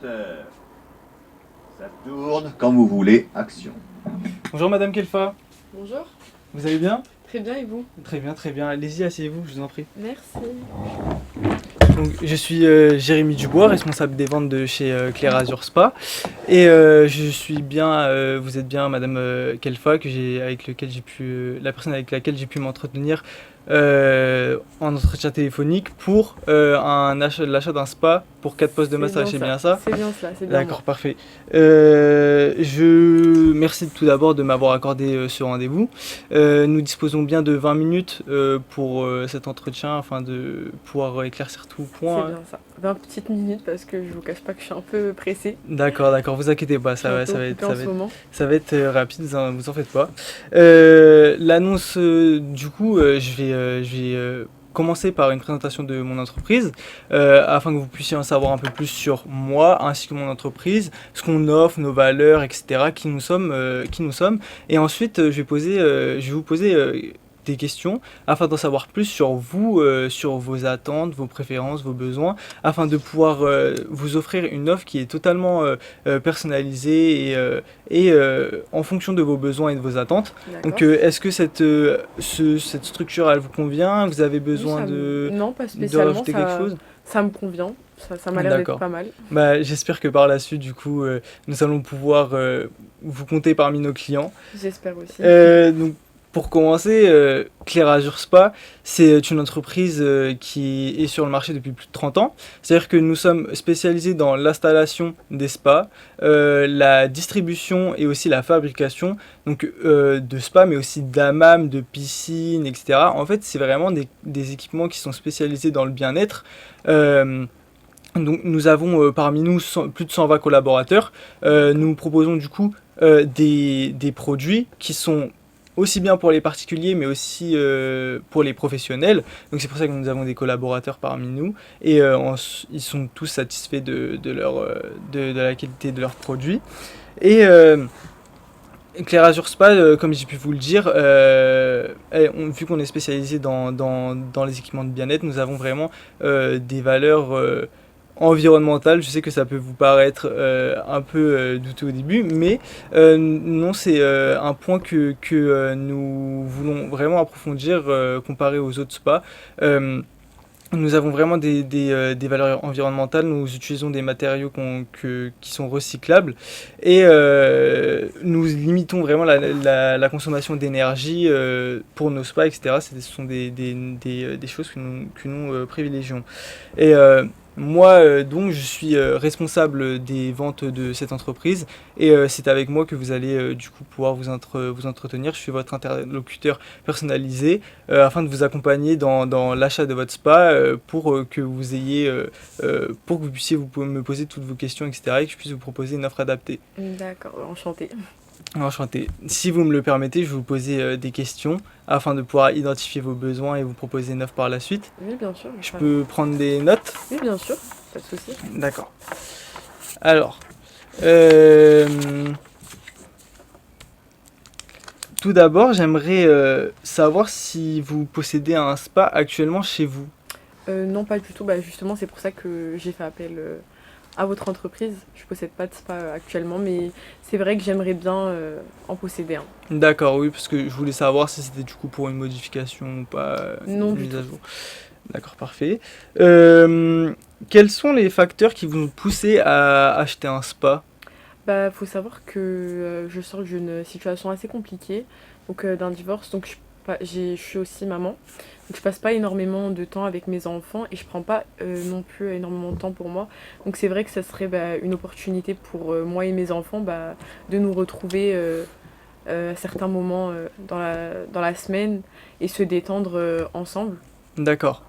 Acteur. Ça tourne quand vous voulez. Action. Bonjour Madame Kelfa, Bonjour, vous allez bien? très bien et vous? Très bien, très bien. Allez-y, asseyez-vous, je vous en prie. Merci. Donc, je suis Jérémy Dubois, responsable des ventes de chez Clair Azur Spa. Et je suis bien, vous êtes bien Madame Kelfa, la personne avec laquelle j'ai pu m'entretenir en entretien téléphonique pour l'achat d'un spa pour 4 postes de massage, c'est bien ça? C'est bien cela, c'est bien D'accord, moi. parfait. Merci tout d'abord de m'avoir accordé ce rendez-vous. Nous disposons bien de 20 minutes pour cet entretien afin de pouvoir éclaircir tout C'est point. bien ça. 20 petites minutes parce que je vous cache pas que je suis un peu pressée. D'accord, vous inquiétez pas, Je suis un peu occupée en ce moment. ça va être rapide, vous en faites pas. L'annonce, du coup, je vais commencer par une présentation de mon entreprise afin que vous puissiez en savoir un peu plus sur moi ainsi que mon entreprise, ce qu'on offre, nos valeurs, etc., qui nous sommes. Et ensuite, je vais vous poser des questions afin d'en savoir plus sur vous, sur vos attentes, vos préférences, vos besoins, afin de pouvoir vous offrir une offre qui est totalement personnalisée et en fonction de vos besoins et de vos attentes. D'accord. Donc, est-ce que cette structure, elle vous convient? Vous avez besoin Non, pas de spécialement, rajouter quelque chose? ça me convient. Ça m'a l'air d'être D'accord. pas mal. Bah, j'espère que par la suite, du coup, nous allons pouvoir vous compter parmi nos clients. J'espère aussi. Donc, pour commencer, Clair Azur Spa, c'est une entreprise qui est sur le marché depuis plus de 30 ans. C'est-à-dire que nous sommes spécialisés dans l'installation des spas, la distribution et aussi la fabrication donc, de spas, mais aussi d'hammams, de piscines, etc. En fait, c'est vraiment des équipements qui sont spécialisés dans le bien-être. Donc nous avons parmi nous plus de 120 collaborateurs. Nous proposons du coup des produits qui sont aussi bien pour les particuliers mais aussi pour les professionnels. Donc c'est pour ça que nous avons des collaborateurs parmi nous et ils sont tous satisfaits de la qualité de leurs produits. Et Clair Azur Spa, comme j'ai pu vous le dire, vu qu'on est spécialisé dans les équipements de bien-être, nous avons vraiment des valeurs environnementale. Je sais que ça peut vous paraître un peu douteux au début, mais non, c'est un point que nous voulons vraiment approfondir comparé aux autres spas. Nous avons vraiment des valeurs environnementales, nous utilisons des matériaux qui sont recyclables et nous limitons vraiment la consommation d'énergie pour nos spas, etc. Ce sont des choses que nous privilégions. Et moi, donc, je suis responsable des ventes de cette entreprise et c'est avec moi que vous allez du coup pouvoir vous entretenir. Je suis votre interlocuteur personnalisé afin de vous accompagner dans l'achat de votre spa pour que vous puissiez me poser toutes vos questions, etc. et que je puisse vous proposer une offre adaptée. D'accord, enchantée. Enchanté. Si vous me le permettez, je vais vous poser des questions afin de pouvoir identifier vos besoins et vous proposer une offre par la suite. Oui, bien sûr. Je peux prendre des notes? Oui, bien sûr, pas de souci. D'accord. Alors, euh, tout d'abord, j'aimerais savoir si vous possédez un spa actuellement chez vous. Non, pas du tout. Bah, justement, c'est pour ça que j'ai fait appel à votre entreprise. Je possède pas de spa actuellement, mais c'est vrai que j'aimerais bien en posséder un. D'accord, oui, parce que je voulais savoir si c'était du coup pour une modification ou pas, Non, une du mise à tout. jour. D'accord, parfait. Quels sont les facteurs qui vous ont poussé à acheter un spa? Bah, faut savoir que je sors d'une situation assez compliquée, donc d'un divorce. Donc je suis aussi maman, donc je passe pas énormément de temps avec mes enfants et je prends pas non plus énormément de temps pour moi. Donc c'est vrai que ça serait une opportunité pour moi et mes enfants de nous retrouver à certains moments dans la semaine et se détendre ensemble. D'accord.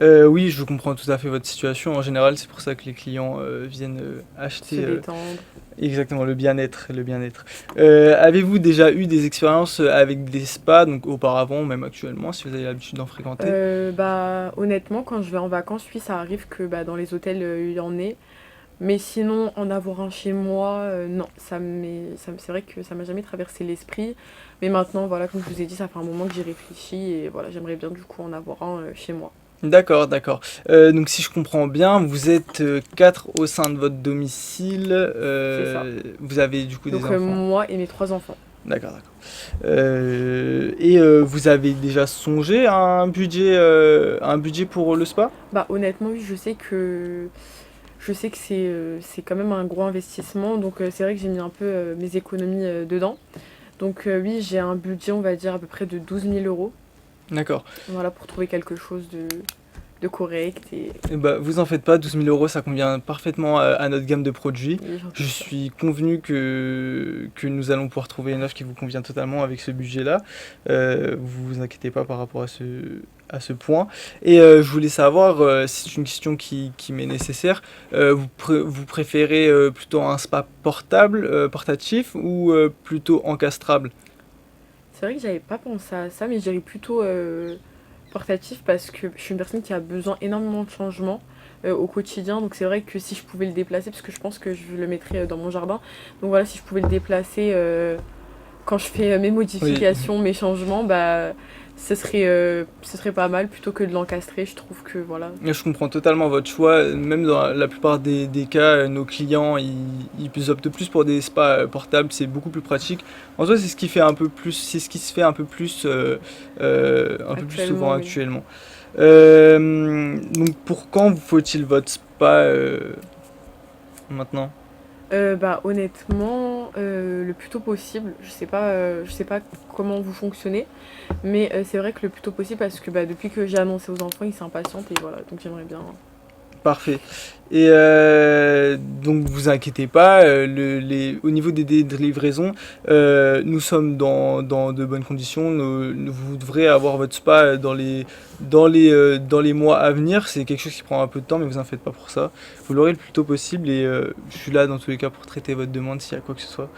Oui, je comprends tout à fait votre situation. En général, c'est pour ça que les clients viennent Se acheter détendre. exactement le bien-être, le bien-être. Avez-vous déjà eu des expériences avec des spas, donc auparavant, même actuellement, si vous avez l'habitude d'en fréquenter? Bah, honnêtement, quand je vais en vacances, oui, ça arrive que dans les hôtels, il y en ait. Mais sinon, en avoir un chez moi, non, c'est vrai que ça m'a jamais traversé l'esprit. Mais maintenant, voilà, comme je vous ai dit, ça fait un moment que j'y réfléchis et voilà, j'aimerais bien du coup en avoir un chez moi. D'accord, d'accord. Donc si je comprends bien, vous êtes 4 au sein de votre domicile. C'est ça. Vous avez du coup des Donc enfants. moi et mes 3 enfants. D'accord, d'accord. Et vous avez déjà songé à un budget pour le spa? Bah honnêtement oui, je sais que c'est quand même un gros investissement, donc c'est vrai que j'ai mis un peu mes économies dedans. Donc oui, j'ai un budget, on va dire, à peu près de 12 000 euros, D'accord. voilà, pour trouver quelque chose de correct. Et Eh bah, vous en faites pas, 12 000 euros, ça convient parfaitement à notre gamme de produits. oui, j'en Je suis sûre. suis convenu que nous allons pouvoir trouver une offre qui vous convient totalement avec ce budget-là. Vous vous inquiétez pas par rapport à ce point. Et je voulais savoir, c'est une question qui m'est nécessaire, vous préférez plutôt un spa portable, portatif ou plutôt encastrable? C'est vrai que j'avais pas pensé à ça, mais je dirais plutôt portatif parce que je suis une personne qui a besoin énormément de changements au quotidien. Donc c'est vrai que si je pouvais le déplacer, parce que je pense que je le mettrais dans mon jardin, donc voilà, si je pouvais le déplacer quand je fais mes Oui. modifications, mes changements, bah ce serait pas mal plutôt que de l'encastrer. Je trouve que voilà. Je comprends totalement votre choix. Même dans la plupart des cas, nos clients, ils optent plus pour des spas portables. C'est beaucoup plus pratique. En soi, c'est ce qui fait un peu plus, c'est ce qui se fait un peu plus souvent Actuellement, oui. actuellement. Donc, pour quand vous faut-il votre spa maintenant? Bah honnêtement, le plus tôt possible. Je sais pas comment vous fonctionnez, mais c'est vrai que le plus tôt possible parce que bah, depuis que j'ai annoncé aux enfants, ils s'impatientent et voilà. Donc j'aimerais bien. Parfait. Et donc vous inquiétez pas, au niveau des délais de livraison, nous sommes dans de bonnes conditions. Vous devrez avoir votre spa dans les mois à venir. C'est quelque chose qui prend un peu de temps, mais vous en faites pas pour ça. Vous l'aurez le plus tôt possible et je suis là dans tous les cas pour traiter votre demande s'il y a quoi que ce soit.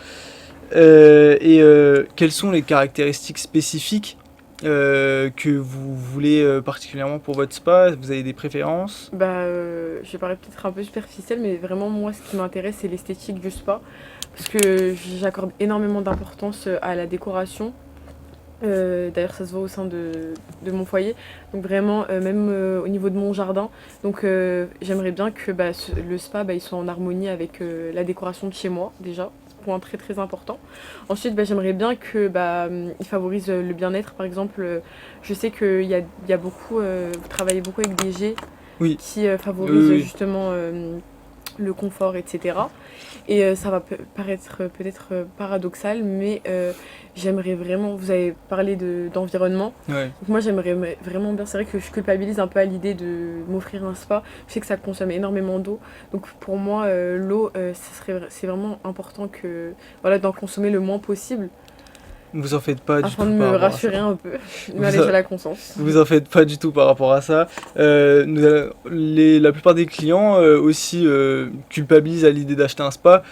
Quelles sont les caractéristiques spécifiques que vous voulez particulièrement pour votre spa? Vous avez des préférences? Bah, je vais paraître peut-être un peu superficielle, mais vraiment moi, ce qui m'intéresse, c'est l'esthétique du spa, parce que j'accorde énormément d'importance à la décoration. D'ailleurs, ça se voit au sein de mon foyer. Donc vraiment, même au niveau de mon jardin. Donc j'aimerais bien que bah, le spa, bah, il soit en harmonie avec la décoration de chez moi, déjà. Point très très important. Ensuite, bah, j'aimerais bien que bah, il favorise le bien-être. Par exemple, je sais il y a beaucoup, vous travaillez beaucoup avec des jets Oui, qui oui, oui, favorisent oui. justement le confort, etc. Et ça va paraître peut-être paradoxal, mais j'aimerais vraiment, vous avez parlé d'environnement, Ouais. donc moi j'aimerais vraiment bien, c'est vrai que je culpabilise un peu à l'idée de m'offrir un spa, je sais que ça consomme énormément d'eau, donc pour moi l'eau, c'est vraiment important que, voilà, d'en consommer le moins possible, Vous en faites pas du afin de tout par me rapport à ça. rassurer un peu, de Vous, m'alléger a- la conscience. vous en faites pas du tout par rapport à ça. La plupart des clients aussi culpabilisent à l'idée d'acheter un spa.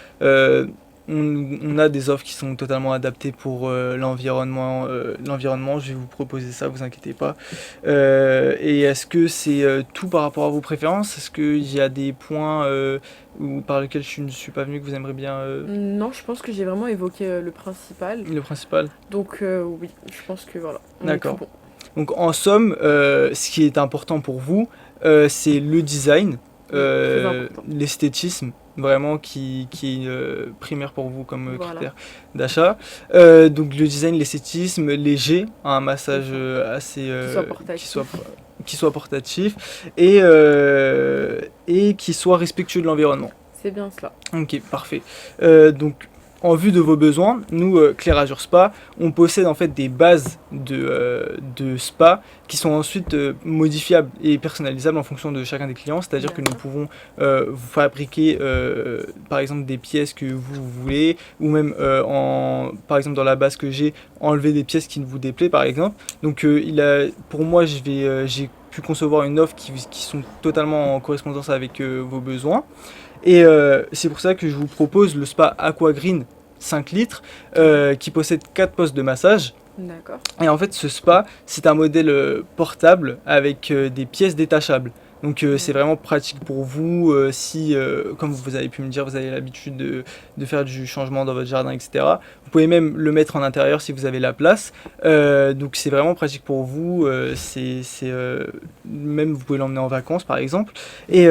On a des offres qui sont totalement adaptées pour l'environnement. L'environnement, je vais vous proposer ça, vous inquiétez pas. Et est-ce que c'est tout par rapport à vos préférences? Est-ce qu'il y a des points par lesquels je ne suis pas venu que vous aimeriez bien Non, je pense que j'ai vraiment évoqué le principal, le principal? donc oui, je pense que voilà, on est tout D'accord. bon. Donc en somme, ce qui est important pour vous, c'est le design, Oui, très important. l'esthétisme, vraiment qui est primaire pour vous comme Voilà, critère d'achat. Donc le design, l'esthétisme, léger, un massage c'est ça. assez Qu'il soit portatif. qui soit portatif et qui soit respectueux de l'environnement. C'est bien cela. Ok, parfait. Donc, en vue de vos besoins, nous, Clair Azur Spa, on possède en fait des bases de spa qui sont ensuite modifiables et personnalisables en fonction de chacun des clients. C'est-à-dire que nous D'accord. pouvons vous fabriquer, par exemple, des pièces que vous voulez, ou même, par exemple, dans la base que j'ai, enlever des pièces qui ne vous déplaient, par exemple. Donc, pour moi, j'ai pu concevoir une offre qui sont totalement en correspondance avec vos besoins. Et c'est pour ça que je vous propose le spa Aquagreen 5 litres qui possède 4 postes de massage. D'accord. Et en fait, ce spa, c'est un modèle portable avec des pièces détachables. Donc c'est vraiment pratique pour vous si, comme vous avez pu me dire, vous avez l'habitude de faire du changement dans votre jardin, etc. Vous pouvez même le mettre en intérieur si vous avez la place. Donc c'est vraiment pratique pour vous. Même vous pouvez l'emmener en vacances par exemple. Et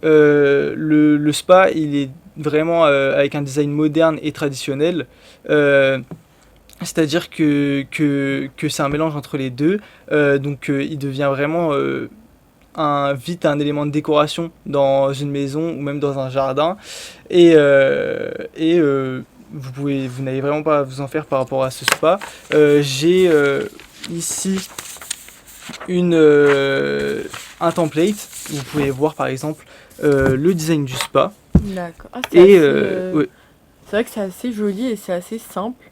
le spa, il est vraiment avec un design moderne et traditionnel. C'est-à-dire que c'est un mélange entre les deux. Il devient vraiment vite un élément de décoration dans une maison ou même dans un jardin. Vous n'avez vraiment pas à vous en faire par rapport à ce spa. J'ai ici un template où vous pouvez voir par exemple le design du spa. D'accord. Ah, Ouais. c'est vrai que c'est assez joli et c'est assez simple.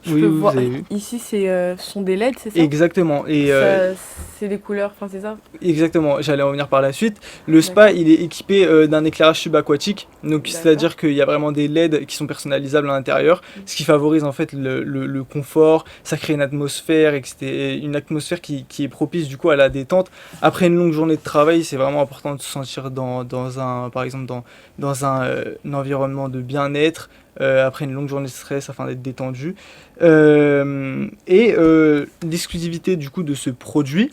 Je Oui, peux vous voir. avez vu. Ici, ce sont des LED, c'est ça? Exactement. C'est des couleurs, enfin, c'est ça? Exactement, j'allais en venir par la suite. Le spa, D'accord. il est équipé d'un éclairage subaquatique, donc D'accord. c'est-à-dire qu'il y a vraiment des LED qui sont personnalisables à l'intérieur, ce qui favorise en fait le confort, ça crée une atmosphère, une atmosphère qui est propice du coup à la détente. Après une longue journée de travail, c'est vraiment important de se sentir par exemple dans un environnement de bien-être, après une longue journée de stress afin d'être détendu. L'exclusivité du coup de ce produit,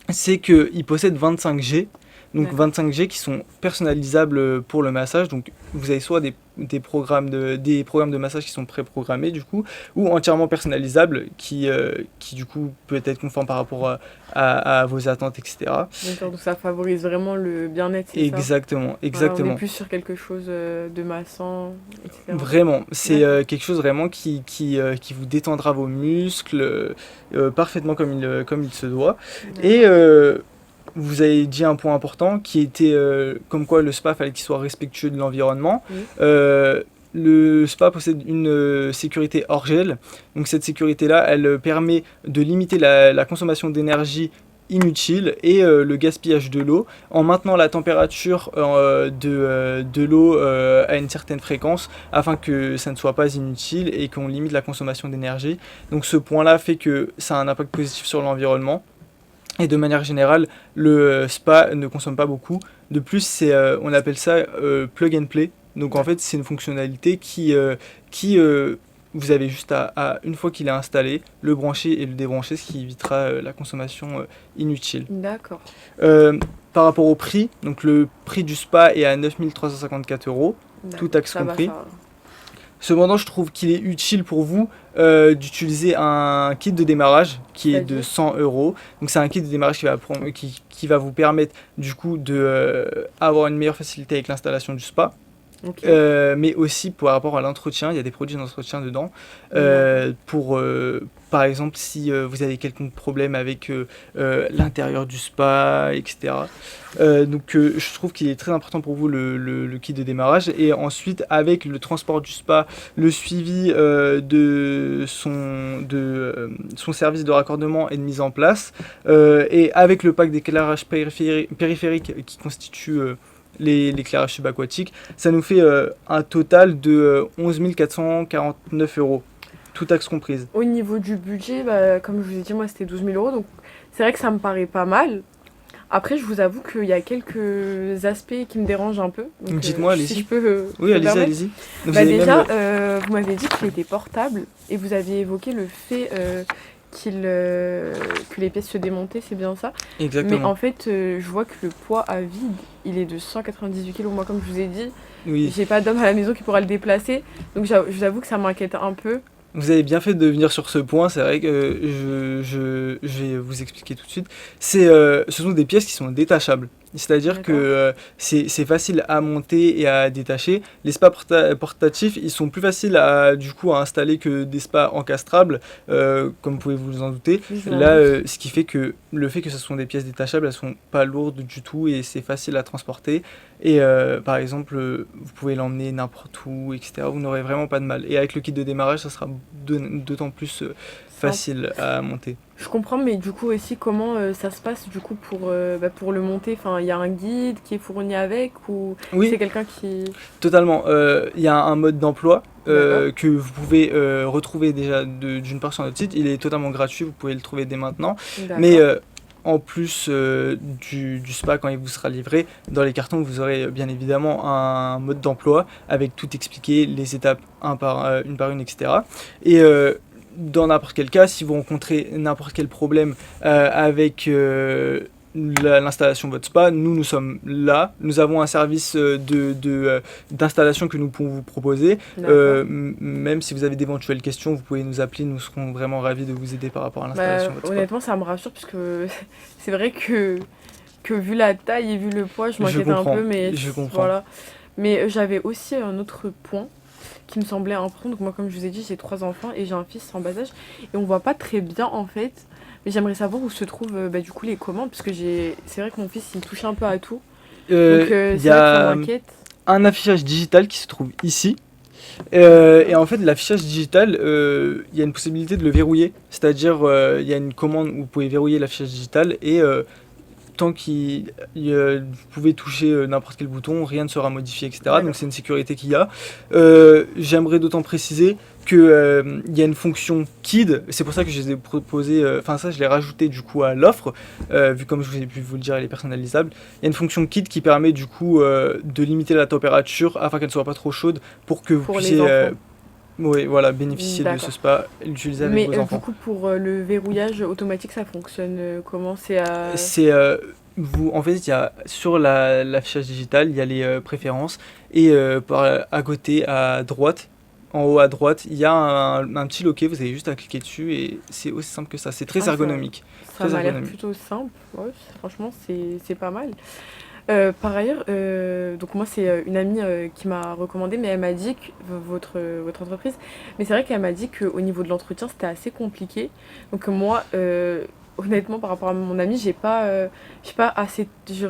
c'est qu'il possède 25G, donc D'accord. 25G qui sont personnalisables pour le massage. Donc vous avez soit des programmes de massage qui sont préprogrammés du coup, ou entièrement personnalisables qui du coup peut être conforme par rapport à vos attentes, etc. D'accord, donc ça favorise vraiment le bien-être, c'est ça? Exactement, Voilà, on est exactement. plus sur quelque chose de massant, etc. Vraiment, c'est D'accord. quelque chose vraiment qui vous détendra vos muscles parfaitement comme il se doit. Et vous avez dit un point important qui était comme quoi le spa fallait qu'il soit respectueux de l'environnement. Oui. Le spa possède une sécurité hors gel. Donc cette sécurité-là, elle permet de limiter la consommation d'énergie inutile et le gaspillage de l'eau en maintenant la température de l'eau à une certaine fréquence afin que ça ne soit pas inutile et qu'on limite la consommation d'énergie. Donc ce point-là fait que ça a un impact positif sur l'environnement. Et de manière générale, le spa ne consomme pas beaucoup. De plus, on appelle ça plug and play. Donc en fait, c'est une fonctionnalité qui vous avez juste une fois qu'il est installé, le brancher et le débrancher, ce qui évitera la consommation inutile. D'accord. Par rapport au prix, donc le prix du spa est à 9 354 €, tout taxe Ça va, compris. ça va. Cependant, je trouve qu'il est utile pour vous d'utiliser un kit de démarrage qui est de C'est-à-dire 100 €. Donc c'est un kit de démarrage qui va vous permettre du coup de avoir une meilleure facilité avec l'installation du spa. Ok. Mais aussi par rapport à l'entretien, il y a des produits d'entretien dedans. Par exemple, si vous avez quelconque problème avec l'intérieur du spa, etc. Je trouve qu'il est très important pour vous le kit de démarrage. Et ensuite, avec le transport du spa, le suivi de son service de raccordement et de mise en place, et avec le pack d'éclairage périphérique qui constitue l'éclairage subaquatique, ça nous fait un total de 11 449 €, tout taxe comprise. Au niveau du budget, comme je vous ai dit, moi c'était 12 000 €, donc c'est vrai que ça me paraît pas mal. Après, je vous avoue qu'il y a quelques aspects qui me dérangent un peu. Donc, dites-moi, si allez-y. je peux. Oui, me permettre. allez-y. Vous avez Déjà, même, vous m'avez dit qu'il était portable et vous aviez évoqué le fait que les pièces se démontaient, c'est bien ça? exactement. Mais en fait, je vois que le poids à vide, il est de 198 kg. Moi, comme je vous ai dit, Oui. j'ai pas d'homme à la maison qui pourra le déplacer. Donc, je vous avoue que ça m'inquiète un peu. Vous avez bien fait de venir sur ce point, c'est vrai que je vais vous expliquer tout de suite. Ce sont des pièces qui sont détachables. C'est-à-dire que c'est facile à monter et à détacher. Les spas portatifs, ils sont plus faciles à installer que des spas encastrables, comme vous pouvez vous en douter. Oui, Là, ce qui fait que le fait que ce sont des pièces détachables, elles sont pas lourdes du tout et c'est facile à transporter. Et par exemple, vous pouvez l'emmener n'importe où, etc. Vous n'aurez vraiment pas de mal. Et avec le kit de démarrage, ça sera d'autant plus facile à monter. Je comprends, mais du coup aussi comment ça se passe du coup pour le monter. Enfin, il y a un guide qui est fourni avec ou Oui, c'est quelqu'un qui. totalement. Il y a un mode d'emploi D'accord. que vous pouvez retrouver déjà d'une part sur notre site. Il est totalement gratuit, vous pouvez le trouver dès maintenant. D'accord. Mais en plus du spa quand il vous sera livré, dans les cartons, vous aurez bien évidemment un mode d'emploi avec tout expliqué, les étapes une par une, etc. Et dans n'importe quel cas, si vous rencontrez n'importe quel problème avec l'installation de votre spa, nous sommes là. Nous avons un service d'installation que nous pouvons vous proposer. Même si vous avez d'éventuelles questions, vous pouvez nous appeler. Nous serons vraiment ravis de vous aider par rapport à l'installation de votre spa. Honnêtement, ça me rassure puisque c'est vrai que vu la taille et vu le poids, je m'inquiétais un peu. Mais je comprends. Voilà. Mais j'avais aussi un autre point qui me semblait important. Donc moi, comme je vous ai dit, j'ai 3 enfants et j'ai un fils en bas âge. Et on voit pas très bien en fait. Mais j'aimerais savoir où se trouvent du coup les commandes, parce que c'est vrai que mon fils il touche un peu à tout. Donc c'est vrai que ça m'inquiète. Un affichage digital qui se trouve ici. Et en fait, l'affichage digital, il y a une possibilité de le verrouiller. C'est-à-dire, il y a une commande où vous pouvez verrouiller l'affichage digital et tant que vous pouvez toucher n'importe quel bouton, rien ne sera modifié, etc. D'accord. Donc c'est une sécurité qu'il y a. J'aimerais d'autant préciser qu'il y a une fonction KID, c'est pour ça que je les ai proposé, ça je l'ai rajouté du coup à l'offre, vu comme je vous ai pu vous le dire, elle est personnalisable. Il y a une fonction KID qui permet du coup de limiter la température afin qu'elle ne soit pas trop chaude pour que vous puissiez bénéficier de ce spa et l'utiliser avec vos enfants. Mais du coup pour le verrouillage automatique ça fonctionne comment? En fait, il y a sur l'affichage digital, il y a les préférences et à côté, à droite, en haut à droite, il y a un petit loquet, vous avez juste à cliquer dessus et c'est aussi simple que ça. C'est très ergonomique. Ça m'a l'air plutôt simple, ouais, franchement c'est pas mal. Par ailleurs, donc moi c'est une amie qui m'a recommandé, mais elle m'a dit que votre entreprise, mais c'est vrai qu'elle m'a dit qu'au niveau de l'entretien c'était assez compliqué. Donc moi, honnêtement par rapport à mon amie, j'aurais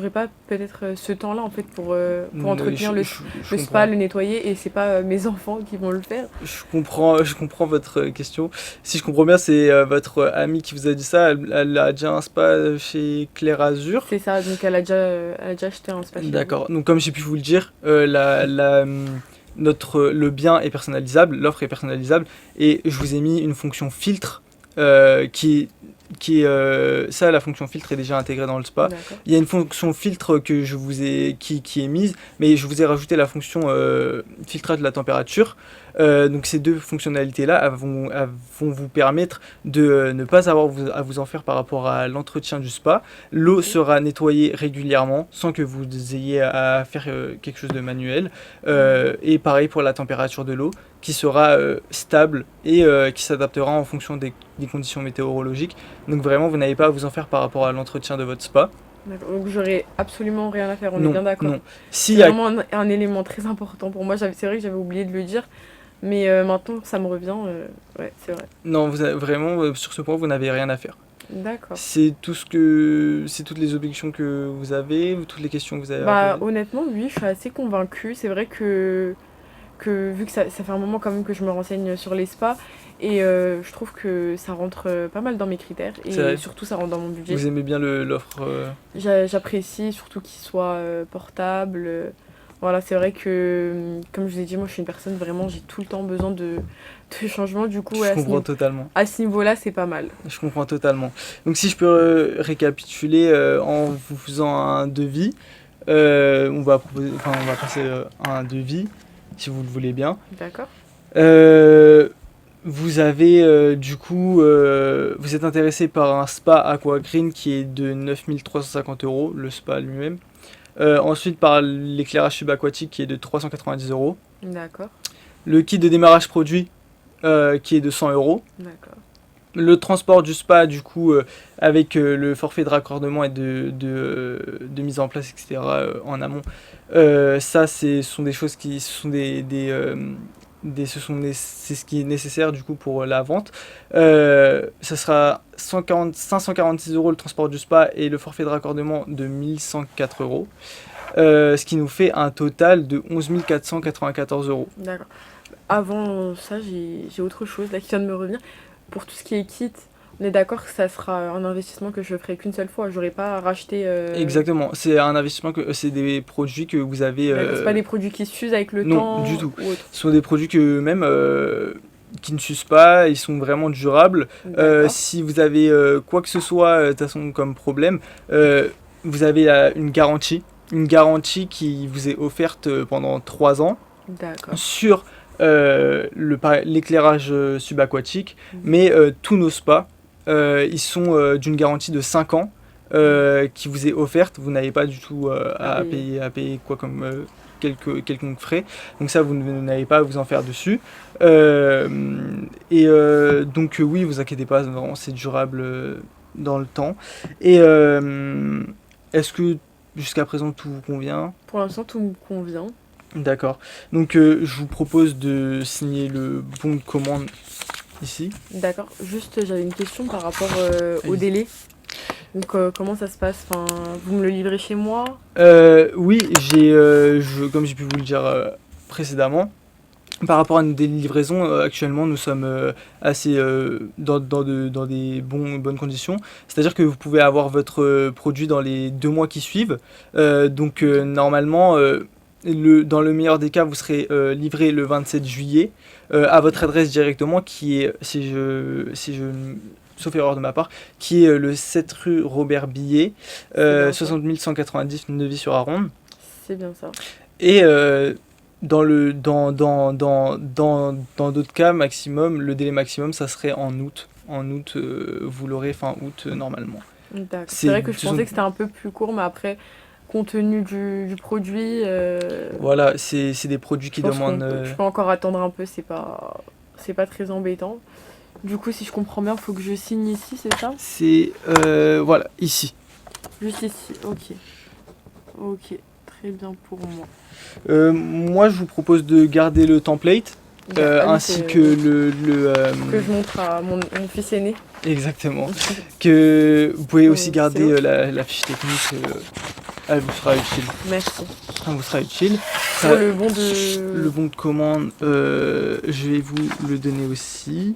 pas peut-être ce temps-là en fait pour entretenir le spa, le nettoyer, et c'est pas mes enfants qui vont le faire. Je comprends votre question. Si je comprends bien, c'est votre amie qui vous a dit ça. Elle a déjà un spa chez Clair Azur. C'est ça, donc elle a déjà acheté un spa chez D'accord. Donc comme j'ai pu vous le dire, le bien est personnalisable, l'offre est personnalisable, et je vous ai mis une fonction filtre la fonction filtre est déjà intégrée dans le spa. D'accord. Il y a une fonction filtre que qui est mise, mais je vous ai rajouté la fonction filtrage de la température. Donc ces deux fonctionnalités-là vont vous permettre de ne pas avoir à vous en faire par rapport à l'entretien du spa. L'eau sera nettoyée régulièrement sans que vous ayez à faire quelque chose de manuel. Et pareil pour la température de l'eau qui sera stable et qui s'adaptera en fonction des conditions météorologiques. Donc vraiment, vous n'avez pas à vous en faire par rapport à l'entretien de votre spa. D'accord. Donc j'aurais absolument rien à faire, on Non, est bien d'accord. Non. C'est vraiment un élément très important pour moi. C'est vrai que j'avais oublié de le dire, mais maintenant ça me revient. Ouais, c'est vrai. Non, vraiment, sur ce point, vous n'avez rien à faire. D'accord. C'est toutes les objections que vous avez, toutes les questions que vous avez. Honnêtement, oui, je suis assez convaincue. C'est vrai que vu que ça fait un moment quand même que je me renseigne sur les spas, et je trouve que ça rentre pas mal dans mes critères, et surtout ça rentre dans mon budget. Vous aimez bien l'offre J'apprécie surtout qu'il soit portable. Voilà, c'est vrai que, comme je vous ai dit, moi je suis une personne vraiment, j'ai tout le temps besoin de changement, du coup je comprends totalement. À ce niveau-là, c'est pas mal. Je comprends totalement. Donc si je peux récapituler en vous faisant un devis, on va passer à un devis si vous le voulez bien. D'accord. Vous avez vous êtes intéressé par un spa Aquagreen qui est de 9 350 €, le spa lui-même. Ensuite par l'éclairage subaquatique qui est de 390 €. D'accord. Le kit de démarrage produit qui est de 100 €. D'accord. Le transport du spa du coup avec le forfait de raccordement et de mise en place, etc. En amont. Ce sont des choses qui c'est ce qui est nécessaire du coup pour la vente. Ça sera 546 € le transport du spa et le forfait de raccordement de 1104 €. Ce qui nous fait un total de 11 494 €. D'accord. Avant ça, j'ai autre chose là qui vient de me revenir. Pour tout ce qui est kit, on est d'accord que ça sera un investissement que je ferai qu'une seule fois. J'aurais pas racheté. Exactement. C'est un investissement c'est des produits que vous avez. C'est pas des produits qui s'usent avec le non, temps. Non, du tout. Ou autre. Ce sont des produits que même qui ne s'usent pas, ils sont vraiment durables. D'accord. Si vous avez quoi que ce soit de toute façon comme problème, vous avez une garantie qui vous est offerte pendant 3 ans D'accord. sur l'éclairage subaquatique, Mhm. mais tous nos spas, ils sont d'une garantie de 5 ans qui vous est offerte. Vous n'avez pas du tout À à payer quoi comme quelconque frais. Donc ça, vous n'avez pas à vous en faire dessus. Donc oui, vous inquiétez pas, vraiment, c'est durable dans le temps. Et est-ce que jusqu'à présent tout vous convient? Pour l'instant, tout me convient. D'accord. Donc je vous propose de signer le bon de commande ici. D'accord. Juste, j'avais une question par rapport au Allez-y. délai. Donc, comment ça se passe? Enfin, vous me le livrez chez moi? Oui, comme j'ai pu vous le dire précédemment, par rapport à nos délais de livraison, actuellement nous sommes assez dans des bonnes conditions. C'est-à-dire que vous pouvez avoir votre produit dans les 2 mois qui suivent. Normalement, dans le meilleur des cas, vous serez livré le 27 juillet à votre adresse directement qui est, sauf erreur de ma part, qui est le 7 rue Robert Billet, bien ça. 60 190 Neuvy-sur-Aronde. C'est bien ça. Et dans d'autres cas, maximum, le délai maximum, ça serait en août. En août, vous l'aurez fin août normalement. D'accord. C'est- C'est vrai que je ce sont- pensais que c'était un peu plus court, mais après, compte tenu du produit, Voilà, c'est des produits qui je pense demandent. je peux encore attendre un peu, c'est pas très embêtant. Du coup, si je comprends bien, il faut que je signe ici, c'est ça? C'est voilà, ici. Juste ici, ok. Ok, très bien pour moi. Moi, je vous propose de garder le template ainsi que que je montre à mon fils aîné. exactement. Que vous pouvez aussi c'est garder bon. la fiche technique. Elle vous sera utile. Merci. Elle vous sera utile. Pour le bon de... Le bon de commande, je vais vous le donner aussi.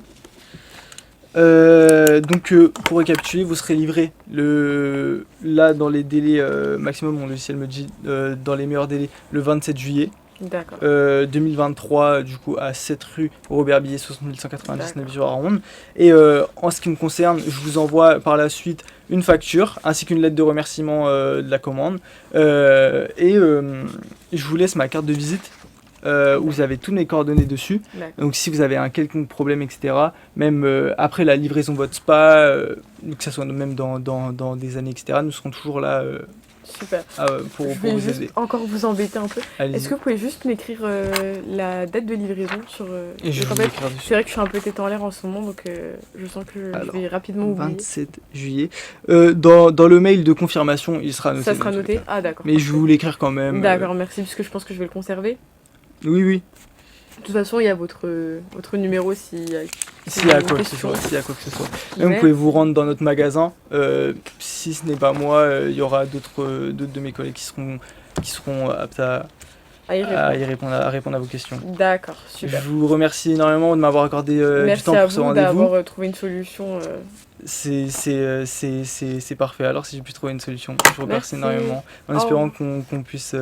Pour récapituler, vous serez livré là dans les délais maximum, mon logiciel me dit dans les meilleurs délais, le 27 juillet D'accord. 2023, du coup à 7 rue Robert Billet, 60 190 D'accord. Neuvy-sur-Aronde. Et en ce qui me concerne, je vous envoie par la suite une facture ainsi qu'une lettre de remerciement de la commande. Je vous laisse ma carte de visite. Où vous avez toutes mes coordonnées dessus. D'accord. Donc si vous avez un quelconque problème, etc., même après la livraison de votre spa, que ce soit même dans des années, etc., nous serons toujours là Super. pour Je vais vous juste aider. encore vous embêter un peu. Allez-y. Est-ce que vous pouvez juste m'écrire la date de livraison sur Et je le vous template? l'écrirai dessus. C'est vrai que je suis un peu tête en l'air en ce moment, donc je sens que Alors, je vais rapidement oublier. 27 juillet. Dans le mail de confirmation, il sera noté. Ça sera dans tous les noté? cas. Ah d'accord. Mais je vais vous l'écrire quand même. D'accord, merci, parce que je pense que je vais le conserver. Oui, oui. De toute façon, il y a votre numéro si S'il y a une quoi que ce question. soit. S'il y a quoi que ce soit. Même vous Mais- pouvez vous rendre dans notre magasin. Si ce n'est pas moi, il y aura d'autres de mes collègues qui seront aptes à répondre à vos questions. D'accord, super. Je vous remercie énormément de m'avoir accordé du Merci temps à pour ce vous rendez-vous. d'avoir trouvé une solution. C'est parfait. Alors si j'ai pu trouver une solution, je vous remercie Merci. énormément. En Au espérant revoir. qu'on puisse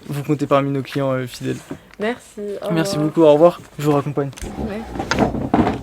vous compter parmi nos clients fidèles. Merci. Au Merci revoir. beaucoup, au revoir. Je vous raccompagne. Ouais.